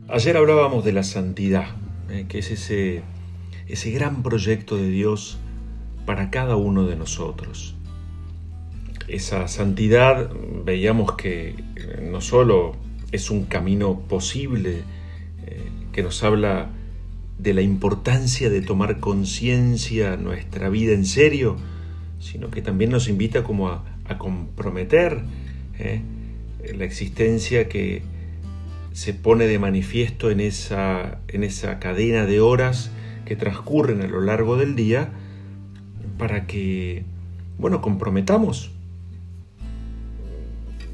Ayer hablábamos de la santidad, que es ese gran proyecto de Dios para cada uno de nosotros. Esa santidad veíamos que no solo es un camino posible, que nos habla de la importancia de tomar conciencia nuestra vida en serio, sino que también nos invita como a comprometer la existencia que se pone de manifiesto en esa cadena de horas que transcurren a lo largo del día para que, comprometamos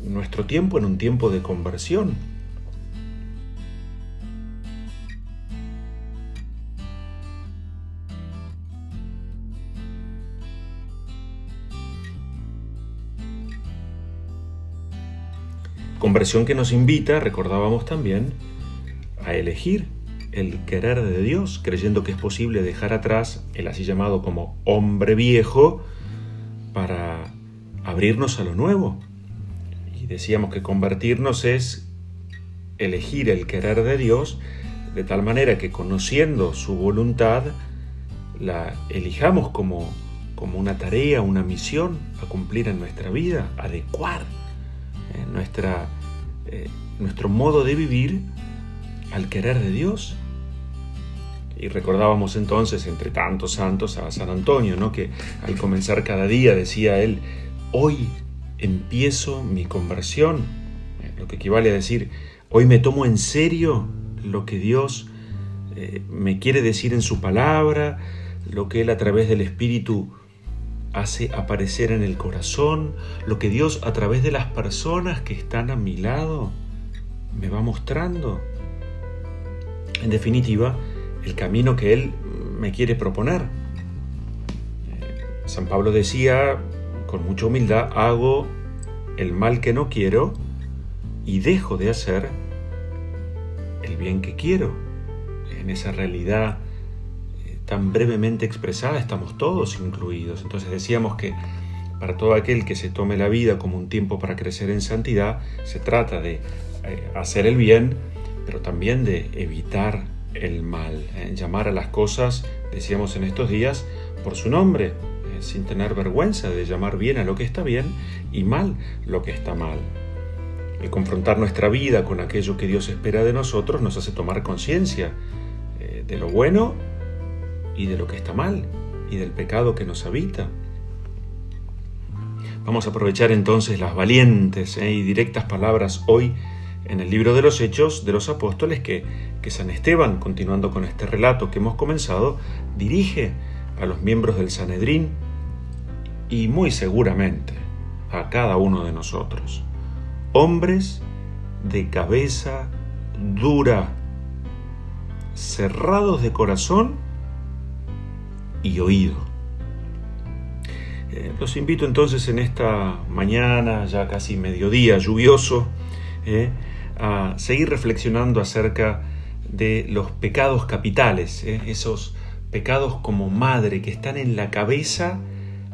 nuestro tiempo en un tiempo de conversión. Conversión que nos invita, recordábamos también, a elegir el querer de Dios, creyendo que es posible dejar atrás el así llamado como hombre viejo para abrirnos a lo nuevo. Y decíamos que convertirnos es elegir el querer de Dios de tal manera que, conociendo su voluntad, la elijamos como una tarea, una misión a cumplir en nuestra vida, adecuar nuestro modo de vivir al querer de Dios. Y recordábamos entonces, entre tantos santos, a San Antonio, ¿no? Que al comenzar cada día decía él: hoy empiezo mi conversión, lo que equivale a decir: hoy me tomo en serio lo que Dios me quiere decir en su palabra, lo que Él a través del Espíritu hace aparecer en el corazón, lo que Dios a través de las personas que están a mi lado me va mostrando. En definitiva, el camino que Él me quiere proponer. San Pablo decía con mucha humildad: hago el mal que no quiero y dejo de hacer el bien que quiero. En esa realidad tan brevemente expresada estamos todos incluidos. Entonces decíamos que para todo aquel que se tome la vida como un tiempo para crecer en santidad, se trata de hacer el bien, pero también de evitar el mal, llamar a las cosas, decíamos en estos días, por su nombre, sin tener vergüenza de llamar bien a lo que está bien y mal lo que está mal. El confrontar nuestra vida con aquello que Dios espera de nosotros nos hace tomar conciencia de lo bueno y de lo que está mal, y del pecado que nos habita. Vamos a aprovechar entonces las valientes y directas palabras hoy en el libro de los Hechos de los Apóstoles que San Esteban, continuando con este relato que hemos comenzado, dirige a los miembros del Sanedrín y muy seguramente a cada uno de nosotros. Hombres de cabeza dura, cerrados de corazón y oído. Los invito entonces en esta mañana, ya casi mediodía, lluvioso, a seguir reflexionando acerca de los pecados capitales, esos pecados como madre que están en la cabeza,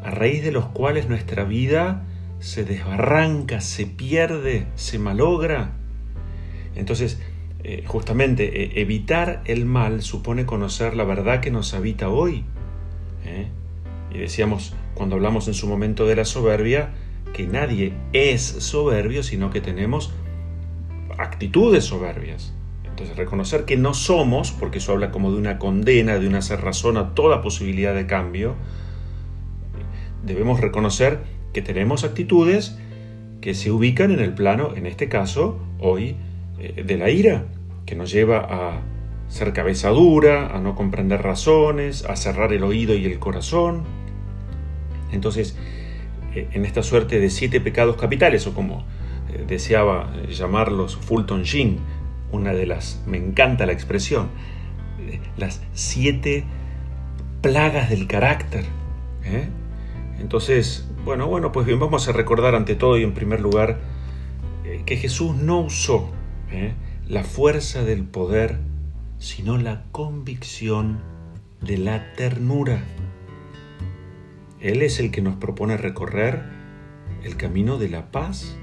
a raíz de los cuales nuestra vida se desbarranca, se pierde, se malogra. Entonces, justamente evitar el mal supone conocer la verdad que nos habita hoy. Y decíamos, cuando hablamos en su momento de la soberbia, que nadie es soberbio, sino que tenemos actitudes soberbias. Entonces, reconocer que no somos, porque eso habla como de una condena, de una cerrazón a toda posibilidad de cambio, debemos reconocer que tenemos actitudes que se ubican en el plano, en este caso, hoy, de la ira, que nos lleva a ser cabeza dura, a no comprender razones, a cerrar el oído y el corazón. Entonces, en esta suerte de 7 pecados capitales, o como deseaba llamarlos Fulton Sheen, me encanta la expresión, las 7 plagas del carácter. Entonces, pues bien, vamos a recordar ante todo y en primer lugar que Jesús no usó la fuerza del poder, sino la convicción de la ternura. Él es el que nos propone recorrer el camino de la paz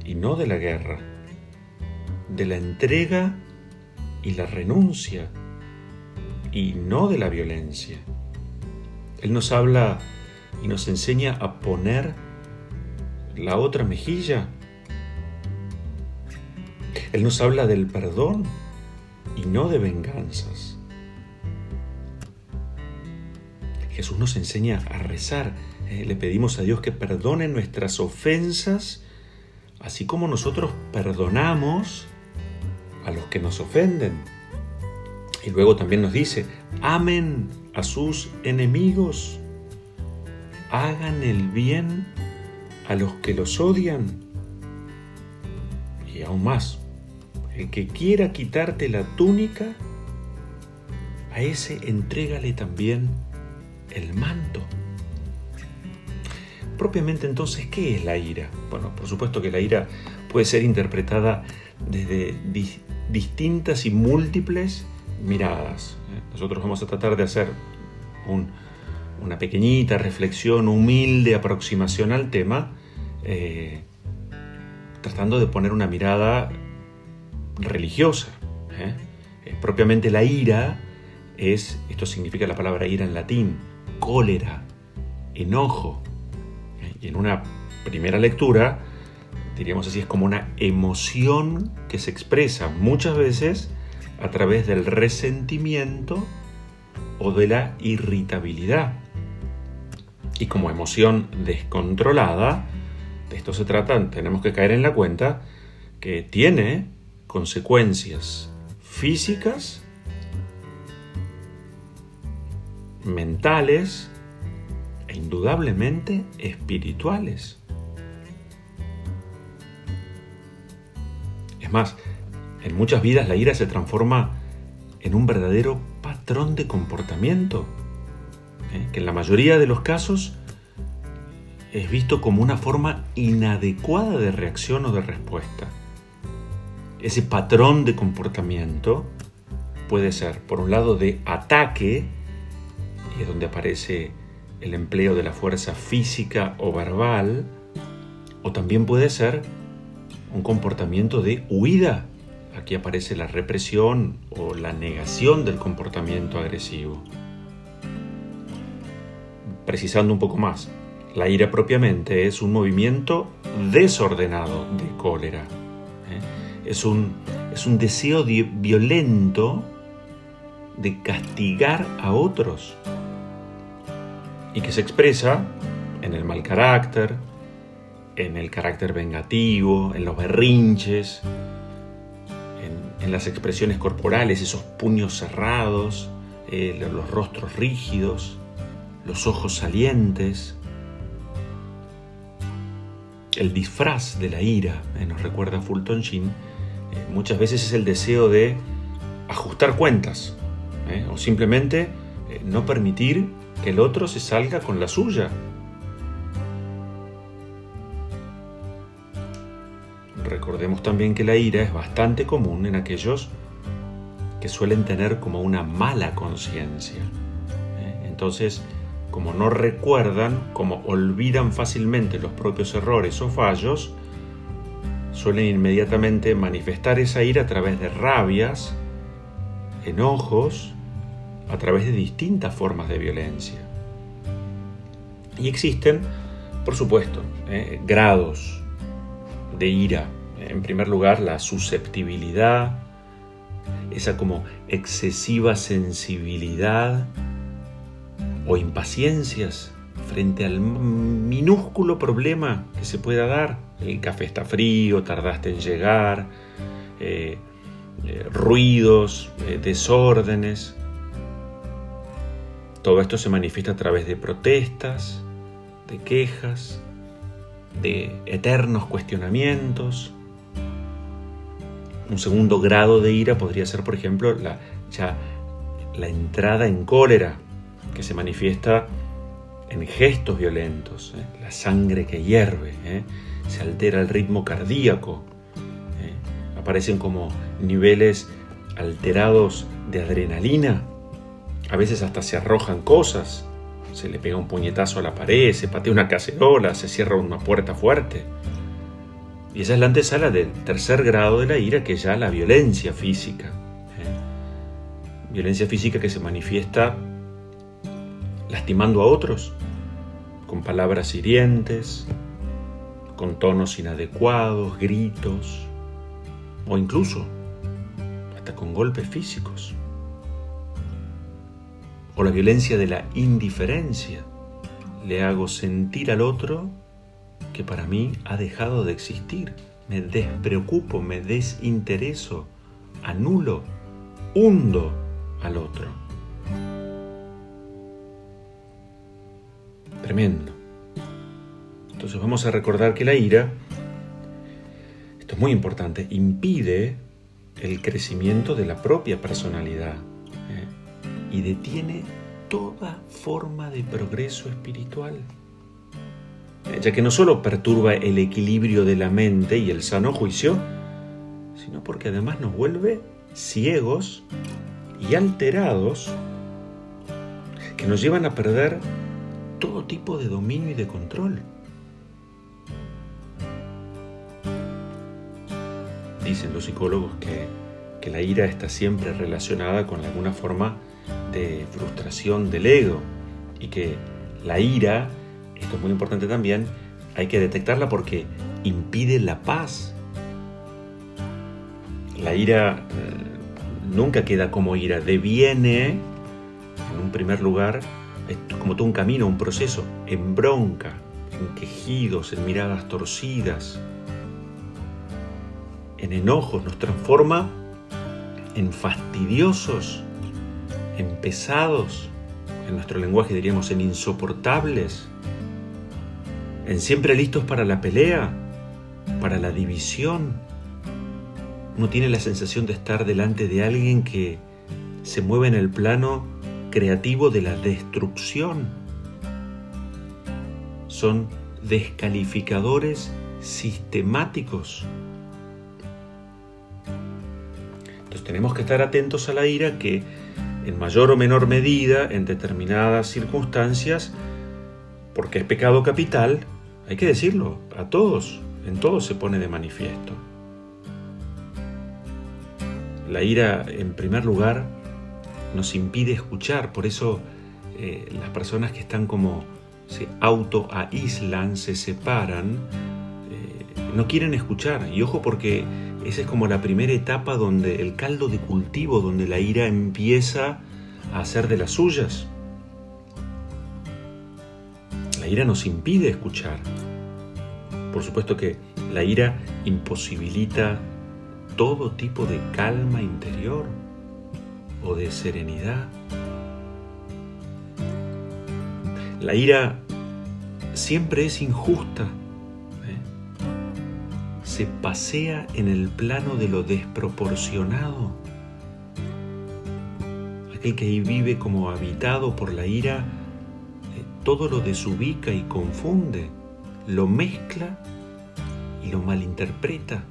y no de la guerra, de la entrega y la renuncia, y no de la violencia. Él nos habla y nos enseña a poner la otra mejilla. Él nos habla del perdón y no de venganzas. Jesús nos enseña a rezar. Le pedimos a Dios que perdone nuestras ofensas, así como nosotros perdonamos a los que nos ofenden. Y luego también nos dice, amen a sus enemigos, hagan el bien a los que los odian. Y aún más, el que quiera quitarte la túnica, a ese entrégale también el manto. Propiamente entonces, ¿qué es la ira? Bueno, por supuesto que la ira puede ser interpretada desde distintas y múltiples miradas. Nosotros vamos a tratar de hacer una pequeñita reflexión, humilde aproximación al tema, tratando de poner una mirada religiosa. Propiamente la ira esto significa la palabra ira en latín, cólera, enojo. Y en una primera lectura, diríamos así, es como una emoción que se expresa muchas veces a través del resentimiento o de la irritabilidad. Y como emoción descontrolada, de esto se trata, tenemos que caer en la cuenta que tiene consecuencias físicas, mentales e indudablemente espirituales. Es más, en muchas vidas la ira se transforma en un verdadero patrón de comportamiento, que en la mayoría de los casos es visto como una forma inadecuada de reacción o de respuesta. Ese patrón de comportamiento puede ser, por un lado, de ataque, y es donde aparece el empleo de la fuerza física o verbal, o también puede ser un comportamiento de huida. Aquí aparece la represión o la negación del comportamiento agresivo. Precisando un poco más, la ira propiamente es un movimiento desordenado de cólera. Es un deseo violento de castigar a otros y que se expresa en el mal carácter, en el carácter vengativo, en los berrinches, en las expresiones corporales, esos puños cerrados, los rostros rígidos, los ojos salientes. El disfraz de la ira, nos recuerda Fulton Sheen, muchas veces es el deseo de ajustar cuentas, o simplemente no permitir que el otro se salga con la suya. Recordemos también que la ira es bastante común en aquellos que suelen tener como una mala conciencia. Entonces, como no recuerdan, como olvidan fácilmente los propios errores o fallos, suelen inmediatamente manifestar esa ira a través de rabias, enojos, a través de distintas formas de violencia. Y existen, por supuesto, grados de ira. En primer lugar, la susceptibilidad, esa como excesiva sensibilidad o impaciencias frente al minúsculo problema que se pueda dar. El café está frío, tardaste en llegar, ruidos, desórdenes. Todo esto se manifiesta a través de protestas, de quejas, de eternos cuestionamientos. Un segundo grado de ira podría ser, por ejemplo, la entrada en cólera, que se manifiesta en gestos violentos, la sangre que hierve, se altera el ritmo cardíaco, aparecen como niveles alterados de adrenalina, a veces hasta se arrojan cosas, se le pega un puñetazo a la pared, se patea una cacerola, se cierra una puerta fuerte. Y esa es la antesala del tercer grado de la ira, que es ya la violencia física. Violencia física que se manifiesta lastimando a otros, con palabras hirientes, con tonos inadecuados, gritos, o incluso hasta con golpes físicos. O la violencia de la indiferencia. Le hago sentir al otro que para mí ha dejado de existir. Me despreocupo, me desintereso, anulo, hundo al otro. Tremendo. Entonces vamos a recordar que la ira, esto es muy importante, impide el crecimiento de la propia personalidad y detiene toda forma de progreso espiritual, ya que no solo perturba el equilibrio de la mente y el sano juicio, sino porque además nos vuelve ciegos y alterados, que nos llevan a perder todo tipo de dominio y de control. Dicen los psicólogos que la ira está siempre relacionada con alguna forma de frustración del ego y que la ira, esto es muy importante también, hay que detectarla porque impide la paz. La ira nunca queda como ira, deviene en un primer lugar como todo un camino, un proceso, en bronca, en quejidos, en miradas torcidas, en enojos, nos transforma en fastidiosos, en pesados, en nuestro lenguaje diríamos en insoportables, en siempre listos para la pelea, para la división. Uno tiene la sensación de estar delante de alguien que se mueve en el plano creativo de la destrucción. Son descalificadores sistemáticos. Entonces tenemos que estar atentos a la ira que en mayor o menor medida, en determinadas circunstancias, porque es pecado capital, hay que decirlo, a todos, en todos se pone de manifiesto. La ira, en primer lugar, nos impide escuchar, por eso las personas que están como se autoaíslan, se separan, no quieren escuchar. Y ojo, porque esa es como la primera etapa donde el caldo de cultivo, donde la ira empieza a hacer de las suyas. La ira nos impide escuchar. Por supuesto que la ira imposibilita todo tipo de calma interior o de serenidad. La ira siempre es injusta. Se pasea en el plano de lo desproporcionado. Aquel que vive como habitado por la ira, todo lo desubica y confunde, lo mezcla y lo malinterpreta.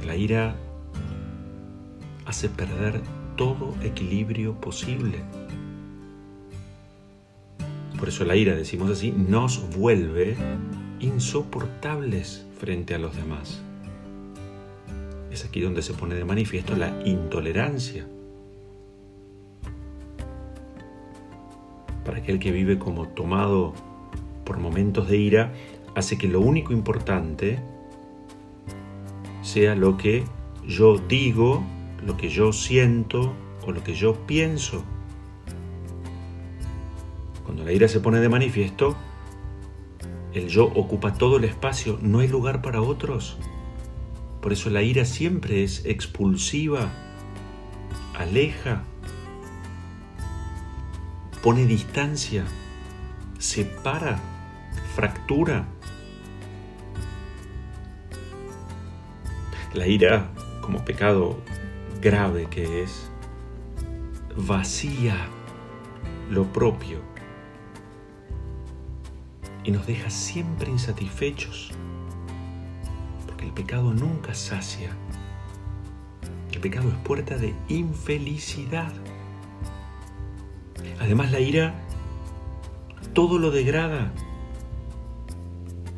La ira hace perder todo equilibrio posible. Por eso la ira, decimos así, nos vuelve insoportables frente a los demás. Es aquí donde se pone de manifiesto la intolerancia. Para aquel que vive como tomado por momentos de ira, hace que lo único importante sea lo que yo digo, lo que yo siento o lo que yo pienso. Cuando la ira se pone de manifiesto, el yo ocupa todo el espacio, no hay lugar para otros. Por eso la ira siempre es expulsiva, aleja, pone distancia, separa, fractura. La ira, como pecado grave que es, vacía lo propio y nos deja siempre insatisfechos, porque el pecado nunca sacia. El pecado es puerta de infelicidad. Además, la ira todo lo degrada,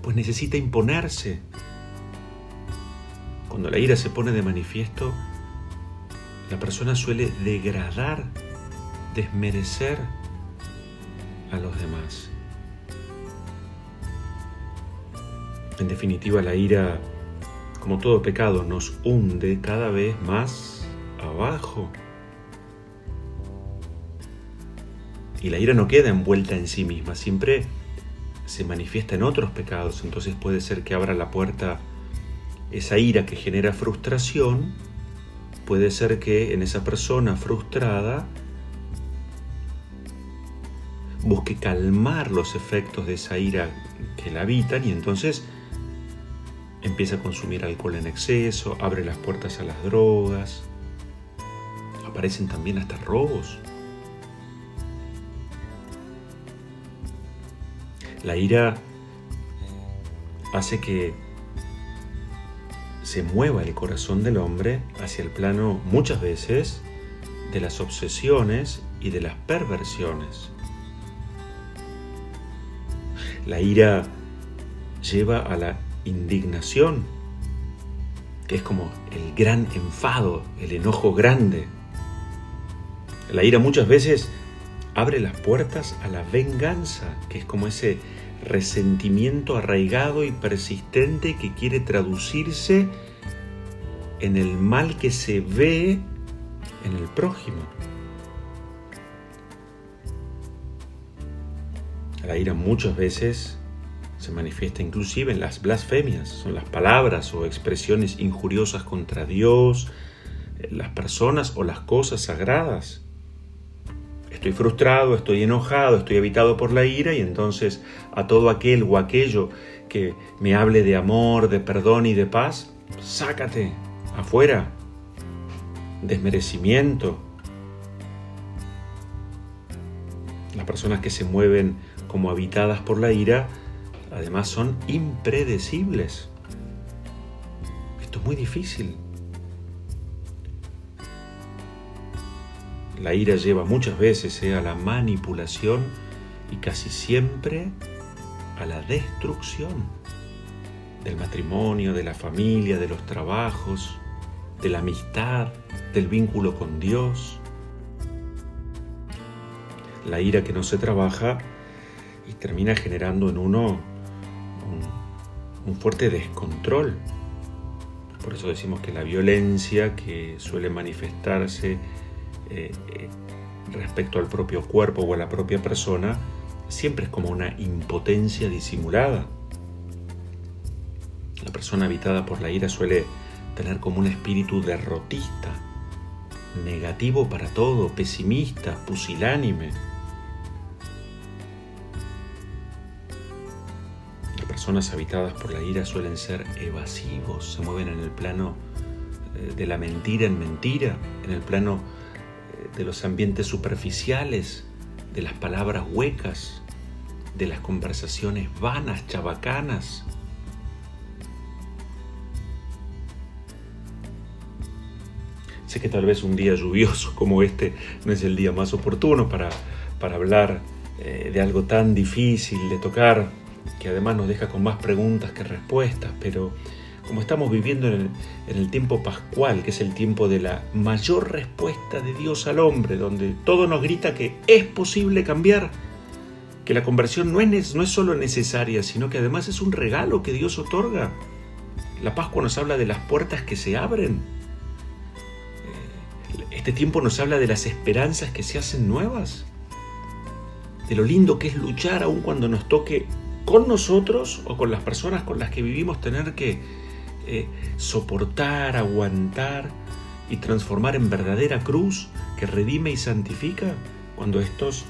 pues necesita imponerse. Cuando la ira se pone de manifiesto, la persona suele degradar, desmerecer a los demás. En definitiva, la ira, como todo pecado, nos hunde cada vez más abajo. Y la ira no queda envuelta en sí misma, siempre se manifiesta en otros pecados. Entonces puede ser que abra la puerta esa ira que genera frustración. Puede ser que en esa persona frustrada busque calmar los efectos de esa ira que la habitan y entonces empieza a consumir alcohol en exceso, abre las puertas a las drogas, aparecen también hasta robos. La ira hace que se mueva el corazón del hombre hacia el plano, muchas veces, de las obsesiones y de las perversiones. La ira lleva a la indignación, que es como el gran enfado, el enojo grande. La ira muchas veces abre las puertas a la venganza, que es como ese resentimiento arraigado y persistente que quiere traducirse en el mal que se ve en el prójimo. La ira muchas veces se manifiesta inclusive en las blasfemias, son las palabras o expresiones injuriosas contra Dios, las personas o las cosas sagradas. Estoy frustrado, estoy enojado, estoy habitado por la ira y entonces a todo aquel o aquello que me hable de amor, de perdón y de paz, sácate afuera, desmerecimiento. Las personas que se mueven como habitadas por la ira, además son impredecibles. Esto es muy difícil. La ira lleva muchas veces a la manipulación y casi siempre a la destrucción del matrimonio, de la familia, de los trabajos, de la amistad, del vínculo con Dios. La ira que no se trabaja y termina generando en uno un fuerte descontrol. Por eso decimos que la violencia que suele manifestarse respecto al propio cuerpo o a la propia persona siempre es como una impotencia disimulada. La persona habitada por la ira suele tener como un espíritu derrotista, negativo para todo, pesimista, pusilánime. Las personas habitadas por la ira suelen ser evasivos, se mueven en el plano de la mentira en mentira, en el plano de los ambientes superficiales, de las palabras huecas, de las conversaciones vanas, chabacanas. Sé que tal vez un día lluvioso como este no es el día más oportuno para hablar de algo tan difícil de tocar, que además nos deja con más preguntas que respuestas, pero como estamos viviendo en el tiempo pascual, que es el tiempo de la mayor respuesta de Dios al hombre, donde todo nos grita que es posible cambiar, que la conversión no es solo necesaria, sino que además es un regalo que Dios otorga. La Pascua nos habla de las puertas que se abren. Este tiempo nos habla de las esperanzas que se hacen nuevas, de lo lindo que es luchar aun cuando nos toque con nosotros o con las personas con las que vivimos tener que soportar, aguantar y transformar en verdadera cruz que redime y santifica cuando estos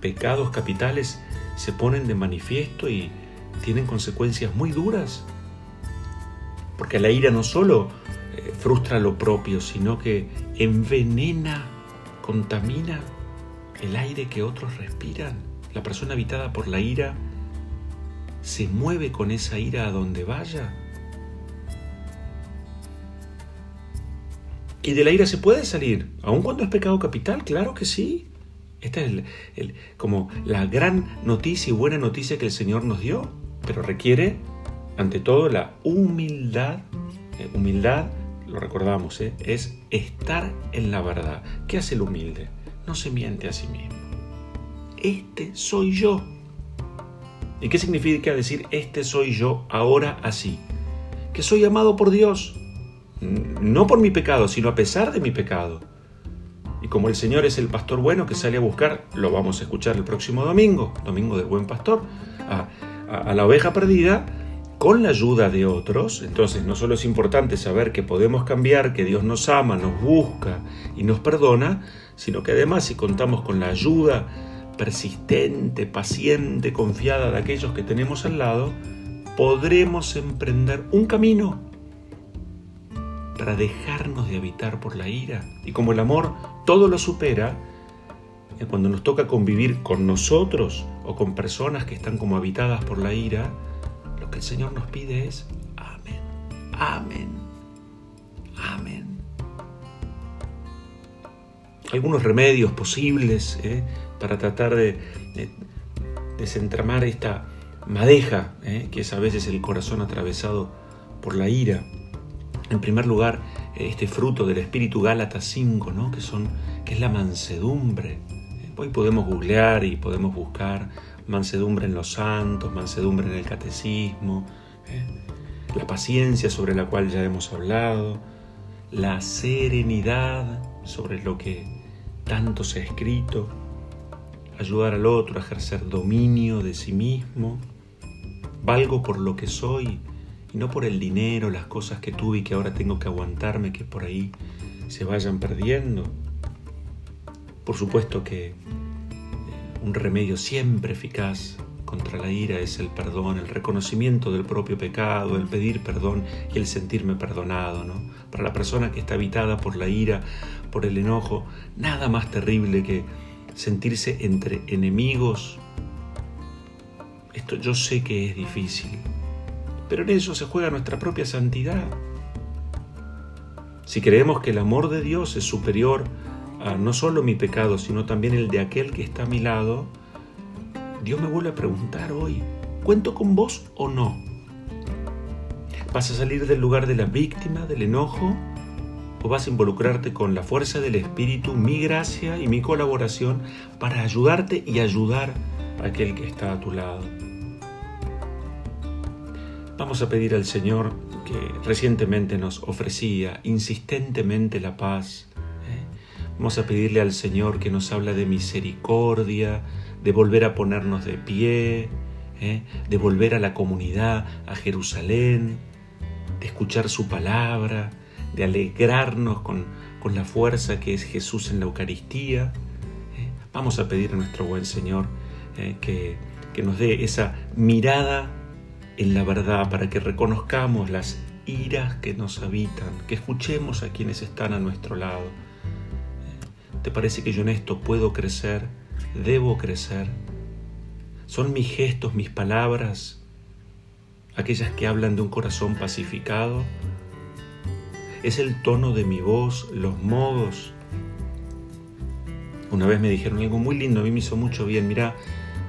pecados capitales se ponen de manifiesto y tienen consecuencias muy duras. Porque la ira no solo frustra lo propio, sino que envenena, contamina el aire que otros respiran. La persona habitada por la ira se mueve con esa ira a donde vaya. Y de la ira se puede salir, aun cuando es pecado capital, claro que sí. Esta es como la gran noticia y buena noticia que el Señor nos dio, pero requiere, ante todo, la humildad lo recordamos, es estar en la verdad. ¿Qué hace el humilde? No se miente a sí mismo. Este soy yo. ¿Y qué significa decir este soy yo ahora así? Que soy amado por Dios, no por mi pecado, sino a pesar de mi pecado. Y como el Señor es el pastor bueno que sale a buscar, lo vamos a escuchar el próximo domingo del buen pastor, a la oveja perdida, con la ayuda de otros. Entonces no solo es importante saber que podemos cambiar, que Dios nos ama, nos busca y nos perdona, sino que además si contamos con la ayuda persistente, paciente, confiada de aquellos que tenemos al lado, podremos emprender un camino para dejarnos de habitar por la ira. Y como el amor todo lo supera, cuando nos toca convivir con nosotros o con personas que están como habitadas por la ira, lo que el Señor nos pide es amén, amén, amén. Algunos remedios posibles para tratar de desentramar esta madeja, que es a veces el corazón atravesado por la ira. En primer lugar, este fruto del Espíritu, Gálatas 5, ¿no? que es la mansedumbre. Hoy podemos googlear y podemos buscar mansedumbre en los santos, mansedumbre en el catecismo, la paciencia sobre la cual ya hemos hablado, la serenidad sobre lo que tanto se ha escrito, ayudar al otro a ejercer dominio de sí mismo. Valgo por lo que soy y no por el dinero, las cosas que tuve y que ahora tengo que aguantarme que por ahí se vayan perdiendo. Por supuesto que un remedio siempre eficaz contra la ira es el perdón, el reconocimiento del propio pecado, el pedir perdón y el sentirme perdonado, ¿no? Para la persona que está habitada por la ira, por el enojo, nada más terrible que sentirse entre enemigos. Esto yo sé que es difícil, pero en eso se juega nuestra propia santidad. Si creemos que el amor de Dios es superior a no solo mi pecado, sino también el de aquel que está a mi lado, Dios me vuelve a preguntar hoy, ¿cuento con vos o no? ¿Vas a salir del lugar de la víctima, del enojo? ¿O vas a involucrarte con la fuerza del Espíritu, mi gracia y mi colaboración para ayudarte y ayudar a aquel que está a tu lado? Vamos a pedir al Señor que recientemente nos ofrecía insistentemente la paz. Vamos a pedirle al Señor que nos habla de misericordia, de volver a ponernos de pie, de volver a la comunidad, a Jerusalén, de escuchar su palabra, de alegrarnos con la fuerza que es Jesús en la Eucaristía. Vamos a pedir a nuestro buen Señor que nos dé esa mirada en la verdad para que reconozcamos las iras que nos habitan, que escuchemos a quienes están a nuestro lado. ¿Te parece que yo en esto puedo crecer? ¿Debo crecer? ¿Son mis gestos, mis palabras, aquellas que hablan de un corazón pacificado? ¿Es el tono de mi voz, los modos? Una vez me dijeron algo muy lindo, a mí me hizo mucho bien. Mirá,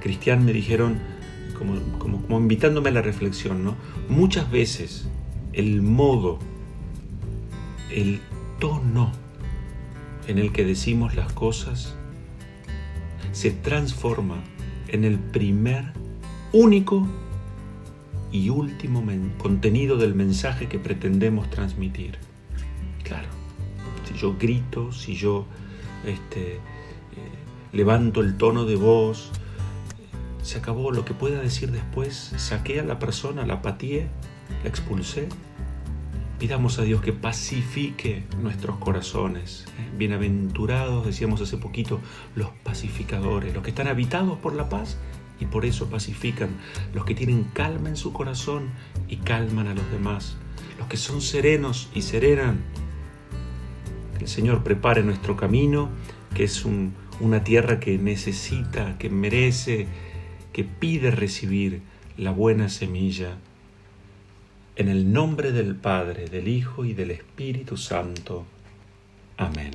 Cristian, me dijeron, como invitándome a la reflexión, ¿no? Muchas veces el modo, el tono en el que decimos las cosas se transforma en el primer, único y último contenido del mensaje que pretendemos transmitir. Claro, si yo grito, si yo levanto el tono de voz, se acabó. Lo que pueda decir después, saqué a la persona, la pateé, la expulsé. Pidamos a Dios que pacifique nuestros corazones. Bienaventurados, decíamos hace poquito, los pacificadores, los que están habitados por la paz y por eso pacifican, los que tienen calma en su corazón y calman a los demás, los que son serenos y serenan. Que el Señor prepare nuestro camino, que es una tierra que necesita, que merece, que pide recibir la buena semilla. En el nombre del Padre, del Hijo y del Espíritu Santo. Amén.